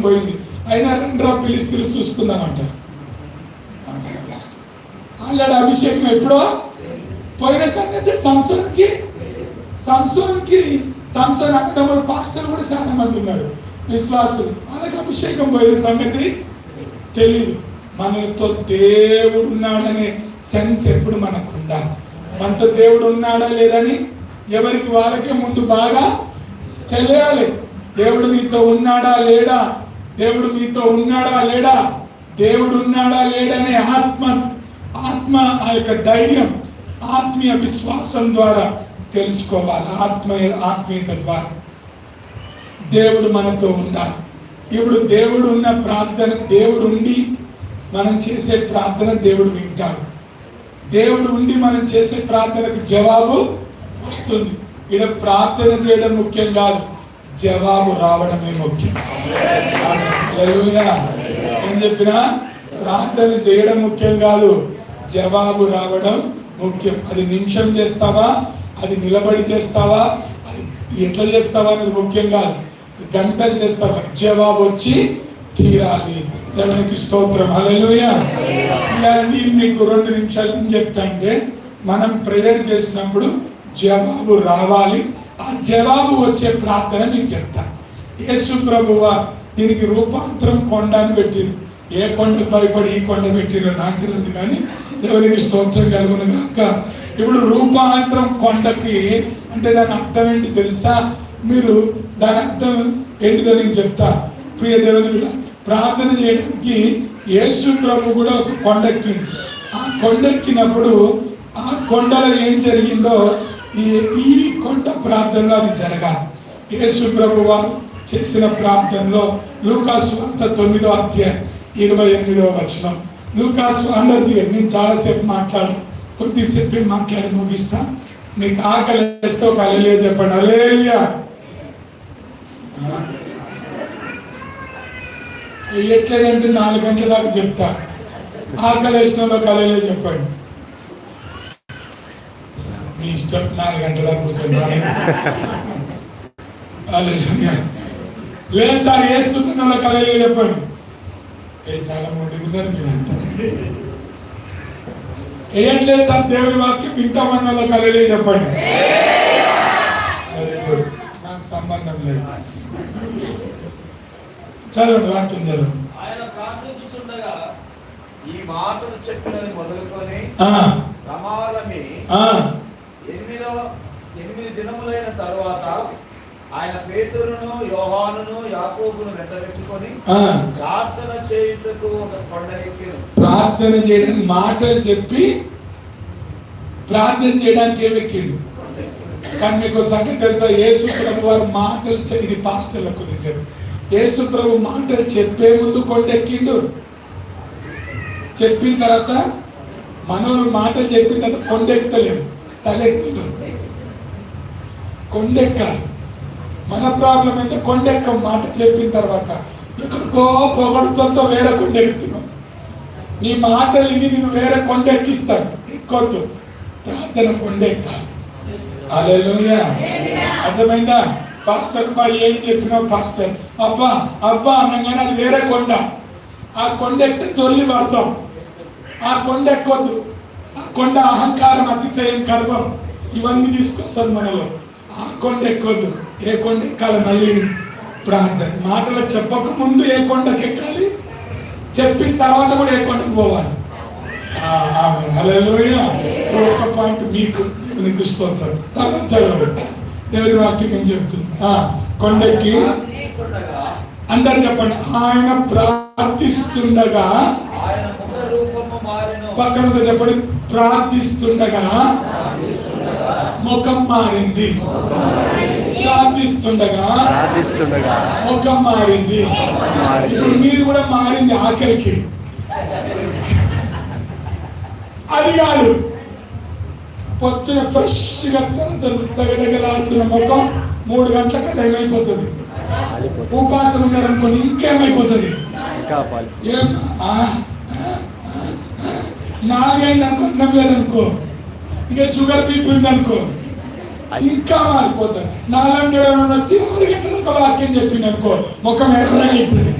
పోయింది. అయినా 2 ఫిలిస్తీన్లు చూసుకుందామంట. ఆల్రెడీ అభిషేకం ఎప్పుడో పోయిన సంగతి సంసోన్ అక్కడ పాస్టర్లు కూడా చాలా మంది ఉన్నారు విశ్వాసులు. వాళ్ళకి అభిషేకం పోయిన సంగతి తెలియదు. మనతో దేవుడు ఉన్నాడనే సెన్స్ ఎప్పుడు మనకు ఉండాలి. మనతో దేవుడు ఉన్నాడా లేదని ఎవరికి వాళ్ళకే ముందు బాగా తెలియాలి. దేవుడు మీతో ఉన్నాడా లేడా, దేవుడు మీతో ఉన్నాడా లేడా, దేవుడు ఉన్నాడా లేడనే ఆత్మ ఆ యొక్క ధైర్యం ఆత్మీయ విశ్వాసం ద్వారా తెలుసుకోవాలి. ఆత్మీయత ద్వారా దేవుడు మనతో ఉండాలి. ఇప్పుడు దేవుడు ఉన్న ప్రార్థన, దేవుడు ఉండి మనం చేసే ప్రార్థన దేవుడు వింటాడు. దేవుడు ఉండి మనం చేసే ప్రార్థనకు జవాబు వస్తుంది. ఇక్కడ ప్రార్థన చేయడం ముఖ్యం కాదు, జవాబు రావడమే ముఖ్యం. ఏం చెప్పినా ప్రార్థన చేయడం ముఖ్యం కాదు, జవాబు రావడం ముఖ్యం. అది నిమిషం చేస్తావా, అది నిలబడి చేస్తావా, అది ఎట్లా చేస్తావా అనేది ముఖ్యం కాదు. గంటలు చేస్తావా, జవాబు వచ్చి తీరాలి. దేవునికి స్తోత్రం. హల్లెలూయా. నేను మీకు 2 నిమిషాలు ఏం చెప్తాంటే, మనం ప్రేయర్ చేసినప్పుడు జవాబు రావాలి. ఆ జవాబు వచ్చే ప్రార్థన మీకు చెప్తాను. యేసు ప్రభువా దీనికి రూపాంతరం కొండ అని పెట్టిరు. ఏ కొండకు భయపడి ఈ కొండ పెట్టిరో నాకు తెలియదు, కానీ దేవునికి స్తోత్రం కలుగును గాక. ఇప్పుడు రూపాంతరం కొండకి అంటే దాని అర్థం ఏంటి తెలుసా? మీరు దాని అర్థం ఏంటిదో నేను చెప్తా. ప్రియ దేవుని ప్రార్థన చేయడానికి యేసు ప్రభు కూడా ఒక కొండెక్కింది. ఆ కొండెక్కినప్పుడు ఆ కొండలో ఏం జరిగిందో ఈ కొండ ప్రార్థనలో అది జరగాలి. యేసు ప్రభు వారు చేసిన ప్రార్థనలో లూకాసు 9వ అధ్యాయం 28వ వచనం. లూకాసు అందరిది నేను చాలాసేపు కొద్దిసేపు మాట్లాడి ముగిస్తా. మీకు ఆకలి వేస్తే ఒక హల్లెలూయా చెప్పండి. హల్లెలూయా. ఎట్లేదంటే 4 గంటల దాకా చెప్తా. ఆకలి వేసిన వాళ్ళకి హల్లెలూయా చెప్పండి. మీ ఇష్టం. 4 గంటల దాకా కూర్చొని లేదు సార్ వేస్తున్న వాళ్ళకి హల్లెలూయా చెప్పండి. చాలా మొండిగున్నారు మీరంతా. వేయట్లేదు సార్ దేవుని వాక్యం వింటామన్న వాళ్ళకి హల్లెలూయా చెప్పండి. Very good. నాకు సంబంధం లేదు. చదవండి, వాక్యం చదవండి. ఆయన ప్రార్థించుచుండగా ఈ మాటలు చెప్పినది మొదలుకొని రమారమి 8 దినములైన తరువాత ఆయన పేతురును యోహానును యాకోబును వెంటబెట్టుకొని ప్రార్థన చేయుటకు ఒక కొండ ఎక్కిను. ప్రార్థన చేయడానికి మాటలు చెప్పి ప్రార్థన చేయడానికి ఏమెక్కిండు. కానీ మీకు సంగతి తెలుసా? యేసు ప్రభు వారు మాటలు ఇది పాస్టర్లకు కొద్దిసేపు. యేసు ప్రభు మాటలు చెప్పే ముందు కొండెక్కిండు. చెప్పిన తర్వాత మనోళ్ళు మాటలు చెప్పిన తర్వాత కొండెక్కలేరు, తలెత్తులు. కొండెక్కాలి. మన ప్రాబ్లం అంటే కొండెక్కం. మాట చెప్పిన తర్వాత ఎక్కడికో పొగడుతో వేరే కొండెక్కుతున్నావు. నీ మాటలు ఇవి నేను వేరే కొండెక్కిస్తాను. ఎక్కొద్దు. ప్రార్థన కొండెక్కాలి. హల్లెలూయా. అర్థమైందా? పాస్టర్ బాయ్ ఏం చెప్పినావు పాస్టర్? అబ్బా అనగానే అది వేరే కొండ. ఆ కొండ ఎక్కితే తొల్లి పడతాం. ఆ కొండ ఎక్కొద్దు. ఆ కొండ అహంకారం, అతిశయం, గర్వం ఇవన్నీ తీసుకొస్తుంది మనలో. ఆ కొండ ఎక్కొద్దు. ఏ కొండ ఎక్కాలి? మళ్ళీ ప్రార్థన. మాటలు చెప్పక ముందు ఏ కొండకి ఎక్కాలి, చెప్పిన తర్వాత కూడా ఏ కొండకు పోవాలి. హల్లెలూయా. ఒక పాయింట్ మీకు స్తోత్రం. తర్వాత చదవండి. దేవుని వాక్యం ఏం చెప్తుంది? కొండెక్కి అందరు చెప్పండి. ఆయన ప్రార్థిస్తుండగా, పక్కన చెప్పండి, ప్రార్థిస్తుండగా ముఖం మారింది. ప్రార్థిస్తుండగా ముఖం మారింది. ఇప్పుడు మీరు కూడా మారింది ఆఖరికి. అది కాదు, పొద్దున ఫ్రెష్గా తగదగలాడుతున్న ముఖం 3 గంటలకల్లా ఏమైపోతుంది? ఉపాసం ఉన్నారనుకోండి, ఇంకేమైపోతుంది? ఏం 4 అయింది అనుకో, అన్నం లేదనుకో, ఇంకా షుగర్ బీపీ ఉందనుకో, ఇంకా మారిపోతారు. 4 గంటల వచ్చి 6 గంటలకు వాక్యం చెప్పింది అనుకో, ముఖం ఎర్రగా అవుతుంది.